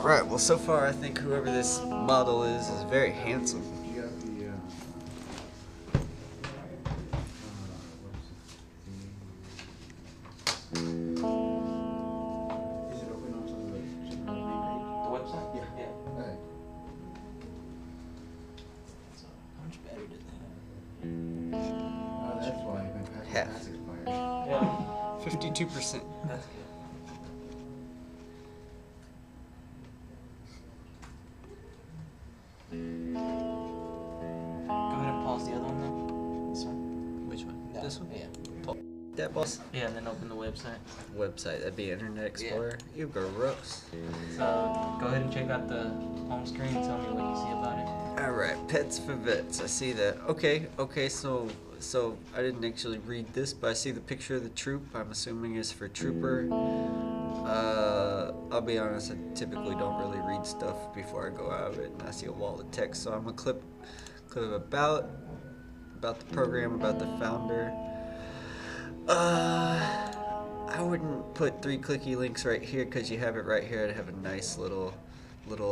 Alright, well so far I think whoever this model is very handsome. You got the, is it open onto the main page? The website? Yeah. Yeah. Alright. So, how much battery did they have? That's why my packet Half. has expired. Yeah. 52%. That's good. Go ahead and pause the other one then. This one. Which one? Yeah. This one? Yeah. That boss? Yeah, and then open the website. Website, that'd be Internet Explorer. You gross. So go ahead and check out the home screen and tell me what you see about it. Alright, Pets for Vets. I see that. Okay, so I didn't actually read this, but I see the picture of the troop. I'm assuming is for Trooper. I'll be honest, I typically don't really read stuff before I go out of it, and I see a wall of text, so I'm gonna clip about the program, about the founder. I wouldn't put 3 clicky links right here because you have it right here. I'd have a nice little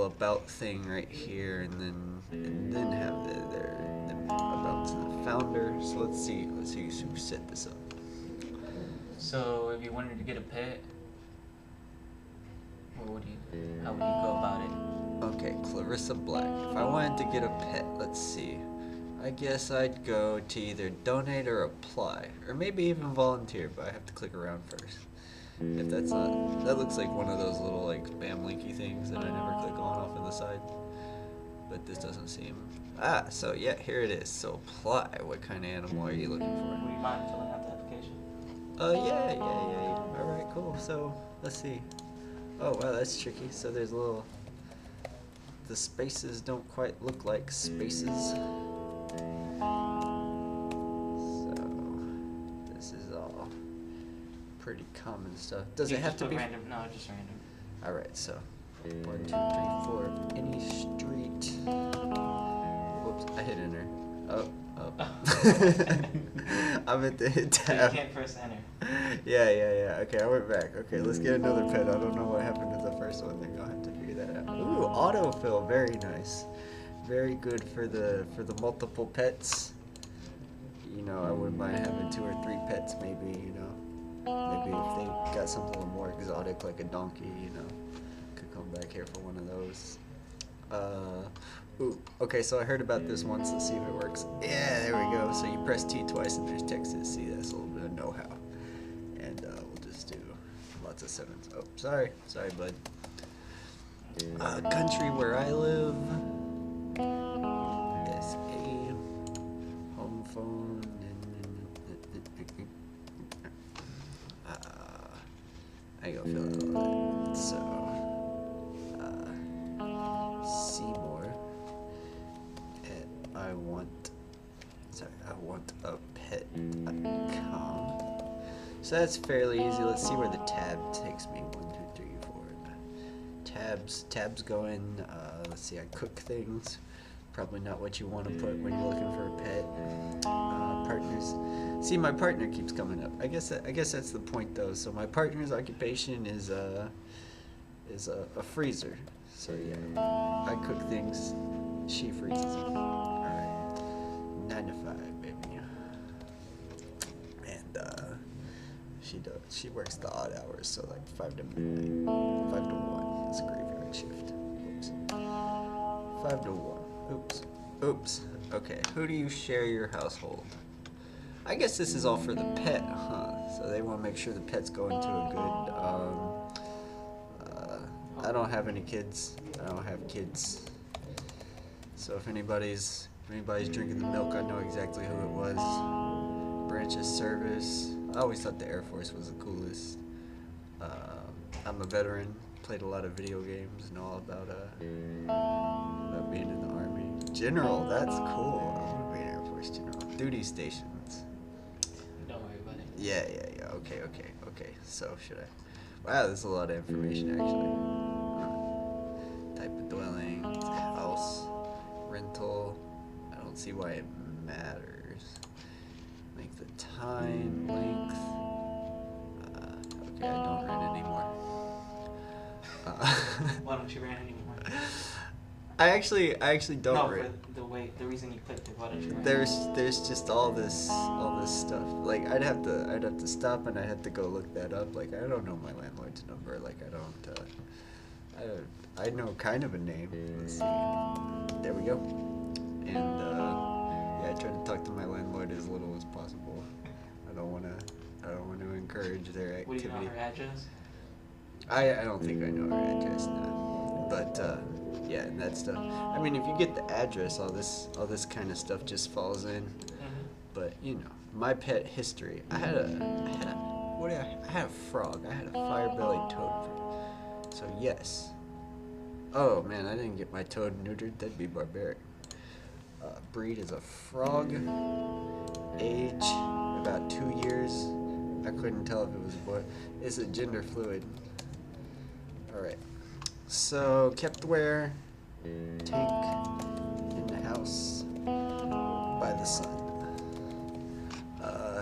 about thing right here, and then have the about to the founder. So let's see who set this up. So if you wanted to get a pet, how would you go about it? Okay, Clarissa Black. If I wanted to get a pet, let's see. I guess I'd go to either donate or apply, or maybe even volunteer, but I have to click around first. If that's not, that looks like one of those little like spam linky things that I never click on off on the side. But this doesn't seem. So yeah, here it is. So apply. What kind of animal are you looking for? Would you mind filling out the application? Yeah. All right, cool. So let's see. Oh wow, that's tricky. So there's the spaces don't quite look like spaces. Pretty common stuff. Does it have to be random? No, just random. All right, so 1, 2, 3, 4. Any street. Whoops! I hit enter. Oh. I meant to hit tab. You can't press enter. Yeah. Okay, I went back. Okay, let's get another pet. I don't know what happened to the first one. I think I'll have to figure that out. Ooh, autofill. Very nice. Very good for the multiple pets. You know, I wouldn't mind having 2 or 3 pets, maybe. You know. Maybe if they got something more exotic like a donkey, you know, could come back here for one of those. Ooh, okay, so I heard about this once. Let's see if it works. Yeah, there we go. So you press T twice and there's text. See, that's a little bit of know-how. And we'll just do lots of 7s. Oh, sorry, bud. Country where I live. SA. Home phone. I go fill out all that. So, Seymour. I want a pet.com. So that's fairly easy. Let's see where the tab takes me. 1, 2, 3, 4. Tabs going. Let's see. I cook things. Probably not what you want to put when you're looking for a pet. Partners. See, my partner keeps coming up. I guess that's the point, though. So my partner's occupation is a freezer. So yeah, I cook things. She freezes them. All right, 9 to 5, baby. And she works the odd hours, so like 5 to midnight, 5 to 1. It's a graveyard shift. Oops. 5 to 1. Oops. Okay, who do you share your household? I guess this is all for the pet, huh? So they want to make sure the pet's going to a good, I don't have any kids. I don't have kids. So if anybody's drinking the milk, I know exactly who it was. Branch of service. I always thought the Air Force was the coolest. I'm a veteran. Played a lot of video games. Know all about being in the Army. General, that's cool. I want to be an Air Force general. Duty stations. Don't worry about it. Yeah. Okay. So should I? Wow, there's a lot of information actually. Type of dwelling, house, rental. I don't see why it matters. Make the time, length. Okay, I don't rent anymore. Why don't you rant anymore? I actually don't No, rant. for the reason you clicked it. Why don't you rant? There's just all this stuff. Like I'd have to stop and I'd have to go look that up. Like I don't know my landlord's number. Like I know kind of a name. Let's see. There we go. And yeah, I try to talk to my landlord as little as possible. I don't want to encourage their activity. What do you know her address? I don't think I know her address now. But yeah, and that stuff. I mean, if you get the address, all this kind of stuff just falls in. Mm-hmm. But you know, my pet history. I had a frog. I had a fire-bellied toad. So yes. Oh man, I didn't get my toad neutered. That'd be barbaric. Breed is a frog. Age about 2 years. I couldn't tell if it was a boy. It's a gender fluid. All right. So kept where? Tank in the house by the sun.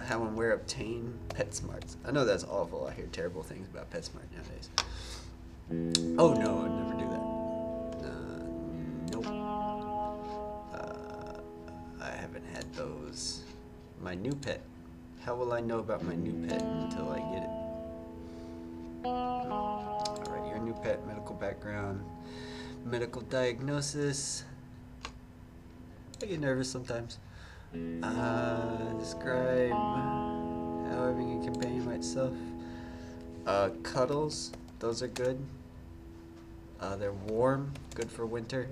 How and where obtain PetSmarts. I know that's awful. I hear terrible things about PetSmart nowadays. Oh no, I'd never do that. Nope. I haven't had those. My new pet. How will I know about my new pet until I get it? Alright, your new pet, medical background, medical diagnosis. I get nervous sometimes. Describe how having a companion by itself. Cuddles, those are good. They're warm, good for winter.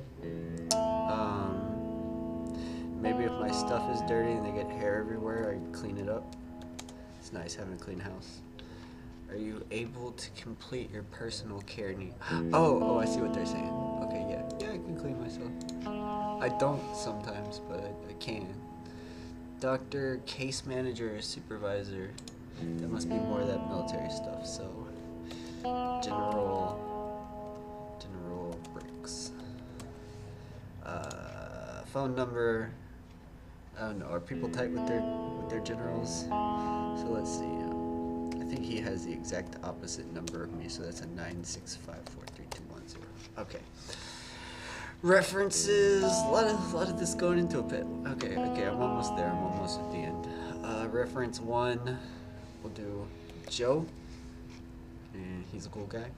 Maybe if my stuff is dirty and they get hair everywhere, I clean it up. It's nice having a clean house. Are you able to complete your personal care need? Oh, I see what they're saying. Okay, yeah, I can clean myself. I don't sometimes, but I can. Doctor, case manager, supervisor. There must be more of that military stuff. So, general bricks. Phone number. I don't know. Are people tight with their generals? So let's see. I think he has the exact opposite number of me, so that's a 965432110. Okay. References. A lot of this going into a pet. Okay. I'm almost there. I'm almost at the end. Reference 1. We'll do Joe. And he's a cool guy.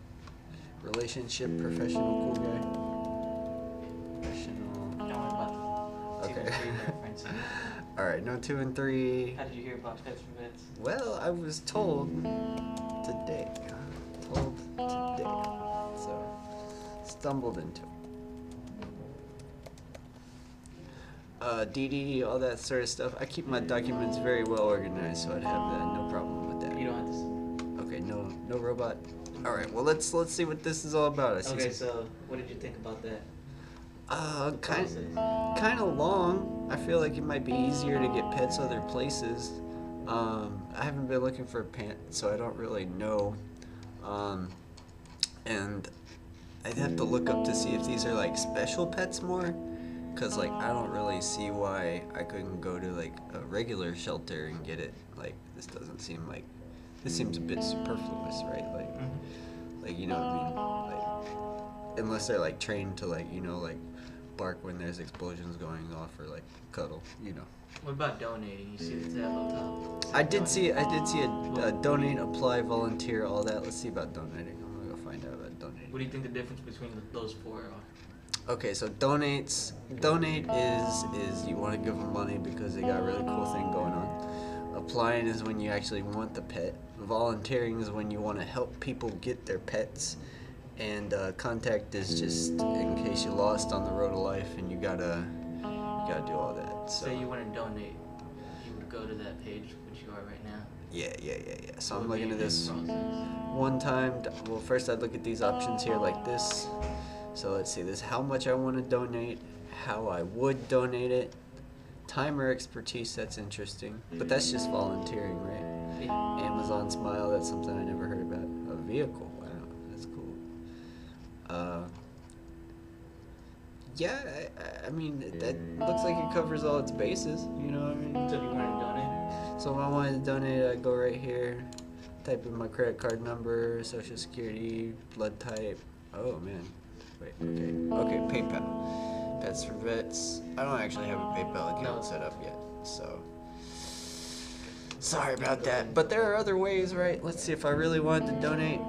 Relationship, professional, cool guy. Professional. Don't worry about the 2 and 3 references. Alright, no 2 and 3. How did you hear about Pets for Vets? Well, I was told today. So, stumbled into it. DD, all that sort of stuff. I keep my documents very well organized, so I'd have no problem with that. You don't have to. Okay, no robot. All right, well let's see what this is all about. Okay, so what did you think about that? Kind of long. I feel like it might be easier to get pets other places. I haven't been looking for a pet, so I don't really know. And I'd have to look up to see if these are like special pets more. Cause like I don't really see why I couldn't go to like a regular shelter and get it. Like this doesn't seem like, this seems a bit superfluous, right? Like you know what I mean? Like unless they're like trained to like, you know, like bark when there's explosions going off or like cuddle, you know. What about donating? You see the tab up top? I did see a donate, apply, volunteer, all that. Let's see about donating. I'm gonna go find out about donating. What do you think the difference between those 4 are? Okay, so donate is you want to give them money because they got a really cool thing going on. Applying is when you actually want the pet. Volunteering is when you want to help people get their pets. And contact is just in case you lost on the road of life and you gotta do all that. So Say you want to donate, you would go to that page, which you are right now. yeah. So What I'm would be looking at the this process? one time. Well, first I'd look at these options here like this. So let's see, this how much I want to donate, how I would donate it, time or expertise, that's interesting. But that's just volunteering, right? Yeah. Amazon Smile, that's something I never heard about. A vehicle, wow, that's cool. Yeah, I mean, that looks like it covers all its bases, you know what I mean? So if you want to donate? So if I wanted to donate, I'd go right here, type in my credit card number, social security, blood type, Oh man. Wait. Okay. PayPal. Pets for Vets. I don't actually have a PayPal account set up yet, so sorry about that. But there are other ways, right? Let's see. If I really wanted to donate,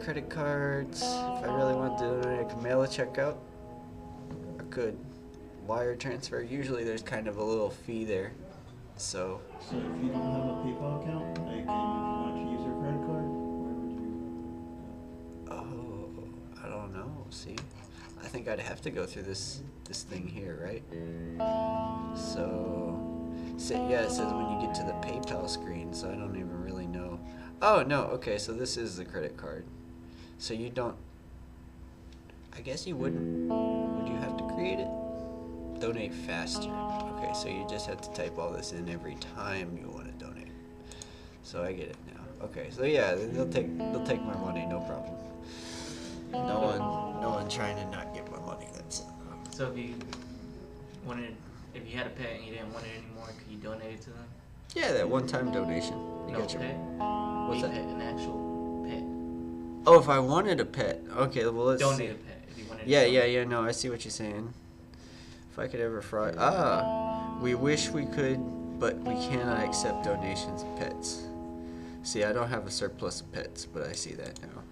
credit cards. If I really wanted to donate, I could mail a check out. I could wire transfer. Usually, there's kind of a little fee there. So So if you don't have a PayPal account, like, and if you wanted to use your credit card, where would you? I don't know. See, I think I'd have to go through this thing here, right? So, yeah, it says when you get to the PayPal screen, so I don't even really know. Oh no, okay, so this is the credit card. So you don't. I guess you wouldn't. Would you have to create it? Donate faster. Okay, so you just have to type all this in every time you want to donate. So I get it now. Okay, so yeah, they'll take my money, no problem. No one trying to not get my money. That's So if you had a pet and you didn't want it anymore, could you donate it to them? yeah, that one-time donation. You No got your- pet. What's A that? pet, an actual pet. Oh, if I wanted a pet. Okay, well let's Donate a pet if you wanted. Yeah. No, I see what you're saying. If I could ever we wish we could, but we cannot accept donations of pets. See, I don't have a surplus of pets, but I see that now.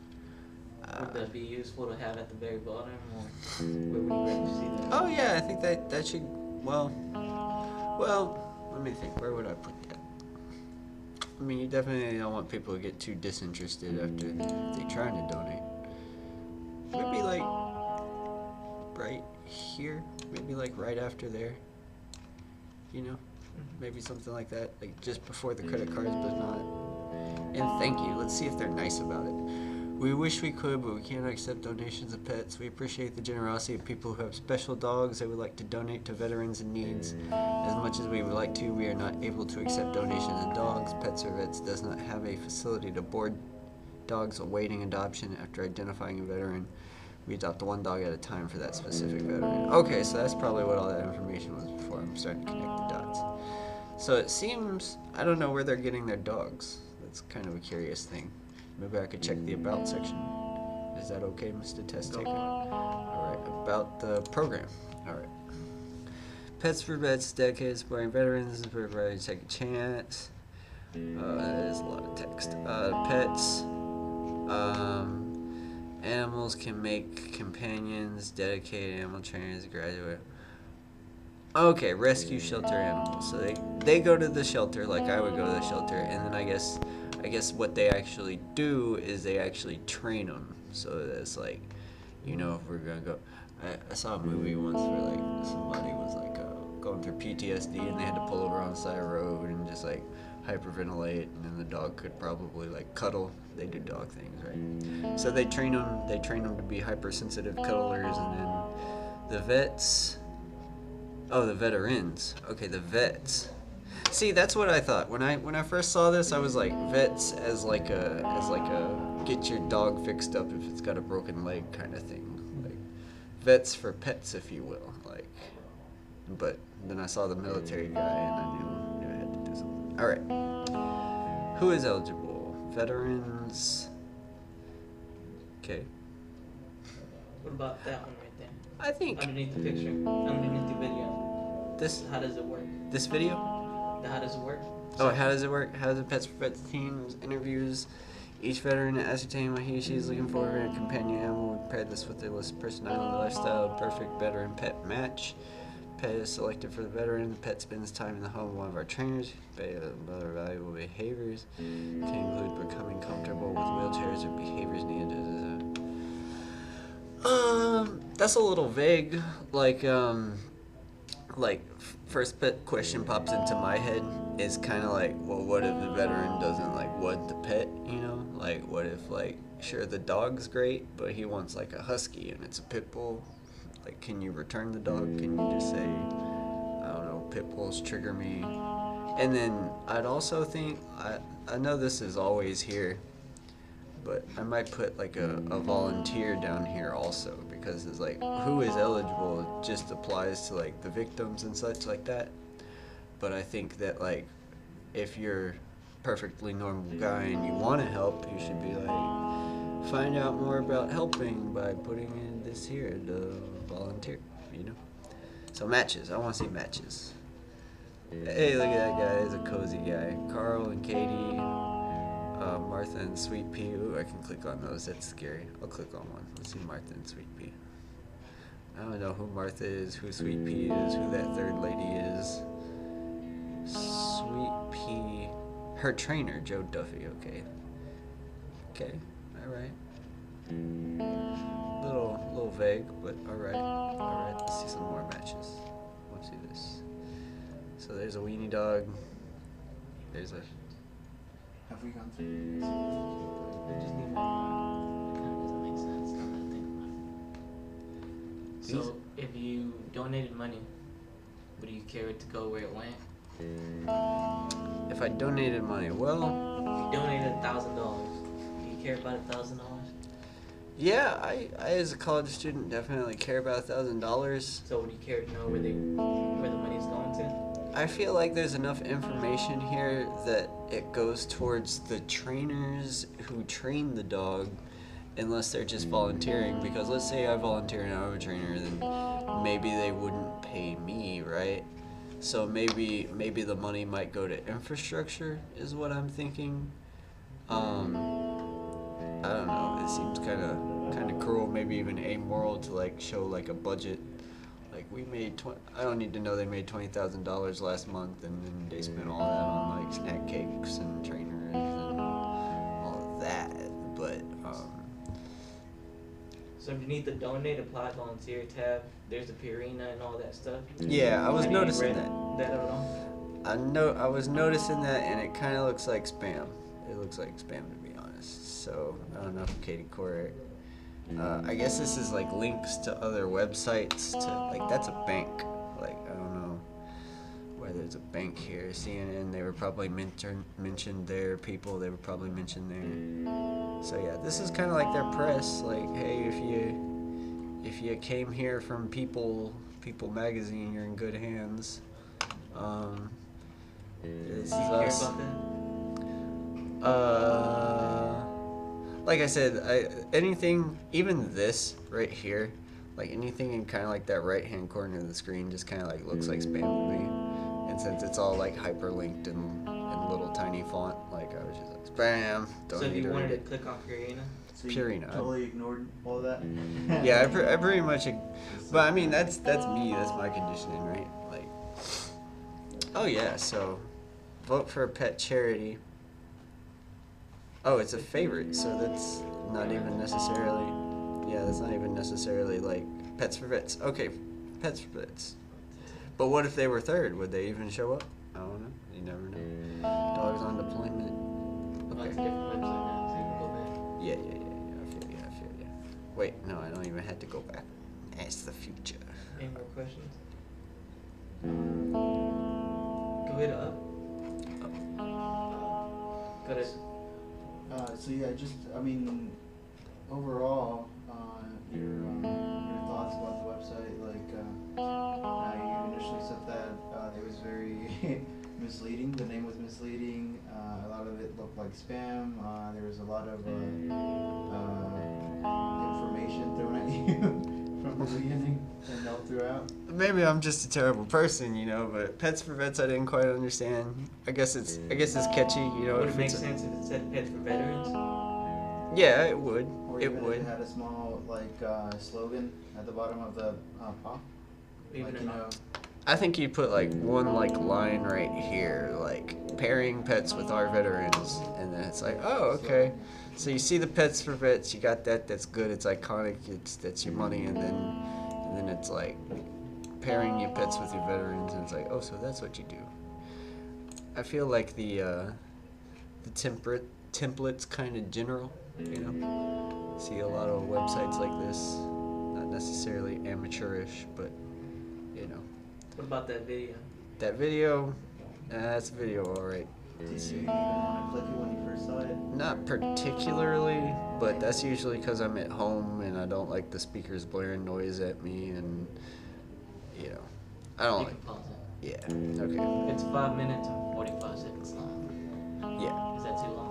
Would that be useful to have at the very bottom, or where would you rather see that? Oh yeah, I think that should. Well, let me think. Where would I put that? I mean, you definitely don't want people to get too disinterested after they trying to donate. Maybe like right here. Maybe like right after there. You know, maybe something like that. Like just before the credit cards, but not. And thank you. Let's see if they're nice about it. We wish we could, but we cannot accept donations of pets. We appreciate the generosity of people who have special dogs they would like to donate to veterans in needs. As much as we would like to, we are not able to accept donations of dogs. Pets or Vets does not have a facility to board dogs awaiting adoption. After identifying a veteran, we adopt one dog at a time for that specific veteran. Okay, so that's probably what all that information was before. I'm starting to connect the dots. So it seems, I don't know where they're getting their dogs. That's kind of a curious thing. Maybe I could check the About section. Is that okay, Mr. Test Taker? Alright, about the program. Alright. Pets for Vets, dedicated to supporting veterans, we're ready to take a chance. That is a lot of text. Pets. Animals can make companions, dedicated animal trainers, graduate. Okay, rescue shelter animals. So they go to the shelter like I would go to the shelter, and then I guess what they actually do is they actually train them. So that's like, you know, if we're gonna go. I saw a movie once where like somebody was like going through PTSD and they had to pull over on the side of the road and just like hyperventilate, and then the dog could probably like cuddle. They do dog things, right? So they train them. They train them to be hypersensitive cuddlers, and then the vets. Oh, the veterans. Okay, the vets. See, that's what I thought when I first saw this. I was like, vets as like a get your dog fixed up if it's got a broken leg kind of thing, like vets for pets, if you will. Like, but then I saw the military guy and I knew I had to do something. All right, who is eligible? Veterans. Okay. What about that one right there? I think Underneath the picture, underneath the video. this How does it work? video. How does it work? Oh, how does it work? How does the Pets for Vets team interviews each veteran to ascertain what he or she is looking for in a companion animal? We pair this with their list of personality, lifestyle, perfect veteran pet match. Pet is selected for the veteran. The pet spends time in the home of one of our trainers. Other valuable behaviors can include becoming comfortable with wheelchairs or behaviors needed. That's a little vague. Like first pet question pops into my head is kind of like, well, what if the veteran doesn't like want the pet, you know? Like, what if, like, sure, the dog's great, but he wants like a husky and it's a pit bull? Like, can you return the dog? Can you just say, I don't know, pit bulls trigger me? And then I'd also think, I know this is always here, but I might put like a volunteer down here also, because it's like, who is eligible just applies to like the victims and such like that. But I think that like, if you're a perfectly normal guy and you want to help, you should be like, find out more about helping by putting in this here, the volunteer, you know? So matches, I want to see matches. Hey, look at that guy, he's a cozy guy. Carl and Katie, Martha and Sweet Pea. Ooh, I can click on those, that's scary. I'll click on one. Let's see Martha and Sweet Pea. I don't know who Martha is, who Sweet Pea is, who that third lady is. Sweet Pea, her trainer, Joe Duffy, okay. Okay, alright. Little vague, but alright. Alright, let's see some more matches. Let's see this. So there's a weenie dog. There's a... Have we gone through this? I just need more. It kind of doesn't make sense now that I think about it. So, if you donated money, would you care it to go where it went? If I donated money, well... If you donated $1,000, do you care about $1,000? Yeah, I as a college student definitely care about $1,000. So would you care to know where the money's going to? I feel like there's enough information here that it goes towards the trainers who train the dog, unless they're just volunteering. Because let's say I volunteer and I'm a trainer, then maybe they wouldn't pay me, right? So maybe the money might go to infrastructure, is what I'm thinking. I don't know. It seems kind of cruel, maybe even amoral to like show like a budget. Like we made I don't need to know they made $20,000 last month, and then they spent all that on like snack cakes and trainers and all of that. But so underneath the donate, apply, volunteer tab, there's the Purina and all that stuff. yeah, I was Have you noticing read that. that at all? I was noticing that, and it kind of looks like spam. It looks like spam, to be honest. So I don't know if Katie Couric. I guess this is like links to other websites. To like that's a bank. Like I don't know why there's a bank here. CNN. They were probably mentioned their people. They were probably mentioned there. So yeah, this is kind of like their press. Like hey, if you came here from People Magazine, you're in good hands. This is Do you care us. about that? Like I said, anything, even this right here, like anything in kind of like that right-hand corner of the screen just kind of like looks like spam to me. And since it's all like hyperlinked in little tiny font, like I was just like, spam, don't So if need you to wanted read to it. click on Purina, So you Purina. totally ignored all that? Yeah, I pretty much, but I mean, that's me, that's my conditioning, right? Like, oh yeah, so vote for a pet charity. Oh, it's a favorite, so that's not even necessarily, yeah, that's not even necessarily like Pets for Vets. Okay, Pets for Vets. But what if they were third? Would they even show up? I don't know. You never know. Dogs on deployment. well, Okay. it's a different website now, so you can go back. Yeah. I feel you. Wait, no, I don't even have to go back. That's the future. Any more questions? Go hit up. Go to. So yeah, I mean, overall, your thoughts about the website, like, you initially said that it was very misleading. The name was misleading. A lot of it looked like spam. There was a lot of information thrown at you from the beginning and all throughout. Maybe I'm just a terrible person, you know, but Pets for Vets I didn't quite understand. I guess it's catchy, you know. Would if it make it's sense if it said Pets for Veterans? Yeah, it would. Or It even if would. it had a small slogan at the bottom of the paw. Even Like, in I think you put like one like line right here, like pairing pets with our veterans, and then it's like, oh, okay. So you see the Pets for Vets, you got that. That's good. It's iconic. That's your money, and then it's like pairing your pets with your veterans, and it's like, oh, so that's what you do. I feel like the template's kind of general, you know. See a lot of websites like this, not necessarily amateurish, but you know. What about that video? That video, that's a video, all right. Did you even want to click it when you first saw it? Not particularly, but that's usually because I'm at home and I don't like the speakers blaring noise at me, and you know, I don't You like. can pause it. Yeah. Okay. It's 5 minutes and 45 seconds long. Yeah. Is that too long?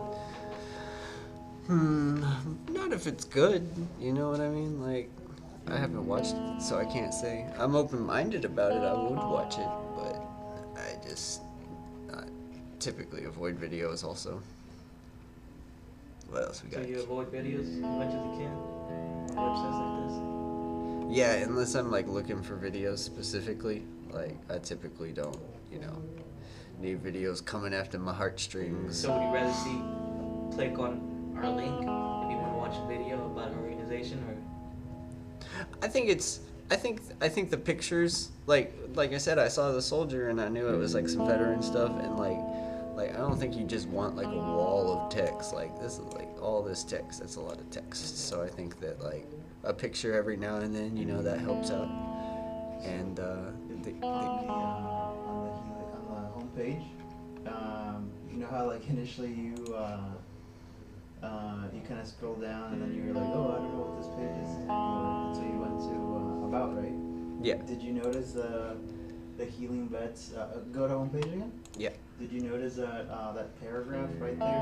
Not not if it's good. You know what I mean? Like, I haven't watched it, so I can't say. I'm open-minded about it. I would watch it, but I just typically avoid videos also. What else we So got? you avoid videos as much as you can on websites like Yeah, unless I'm like looking for videos specifically. Like, I typically don't, need videos coming after my this? heartstrings. So would you rather click on our link if you want to watch a video about an organization, or I think the pictures, like I said, I saw the soldier and I knew it was like some veteran stuff, and like I don't think you just want like a wall of text. Like, this is like all this text. That's a lot of text. So I think that like a picture every now and then, that helps out. And On the homepage, you know how like initially you kind of scroll down and then you were like, oh, I don't know what this page is anymore. So you went to about, right? yeah, Did you notice the healing vets? Go to homepage again. yeah, Did you notice that paragraph right there?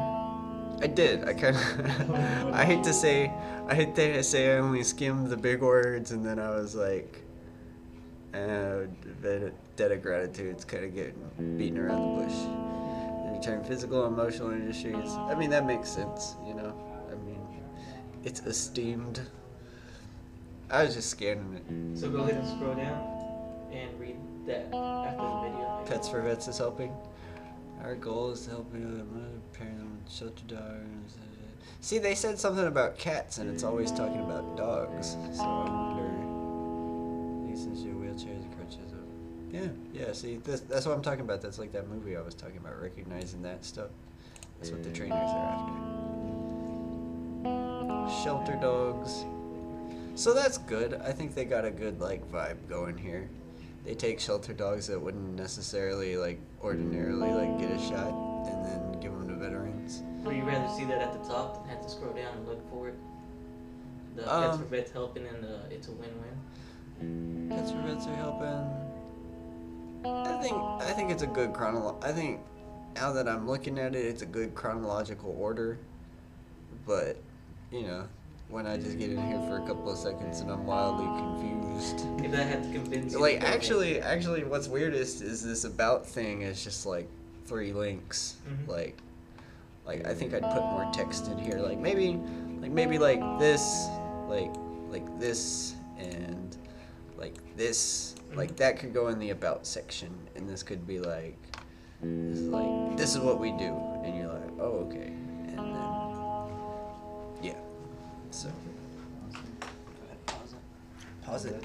I did. I kind of I hate to say I only skimmed the big words, and then I was like, debt of gratitude's kind of getting beaten around the bush. Return physical and emotional industries. I mean, that makes sense, I mean, it's esteemed. I was just scanning it. so go ahead and scroll down and read that after the video. Pets for Vets is helping. Our goal is to help parent shelter dogs. See, they said something about cats, and it's always talking about dogs. So I wonder. Since your wheelchairs and crutches. Yeah. See, that's what I'm talking about. That's like that movie I was talking about, recognizing that stuff. That's what the trainers are after. Shelter dogs. So that's good. I think they got a good like vibe going here. They take shelter dogs that wouldn't necessarily like ordinarily like get a shot, and then give them to veterans. Would you rather see that at the top than have to scroll down and look for it? The Pets for Vets helping, and it's a win-win. Pets for Vets are helping. I think it's a good I think now that I'm looking at it, it's a good chronological order. But when I just get in here for a couple of seconds and I'm wildly confused. If I had to convince you. Like, actually, what's weirdest is this about thing is just like 3 links. Mhm. Like I think I'd put more text in here. Like maybe like this, like this, and like this. Like that could go in the about section, and this could be like, this is what we do, and you're like, oh, okay, and then yeah. So pause it.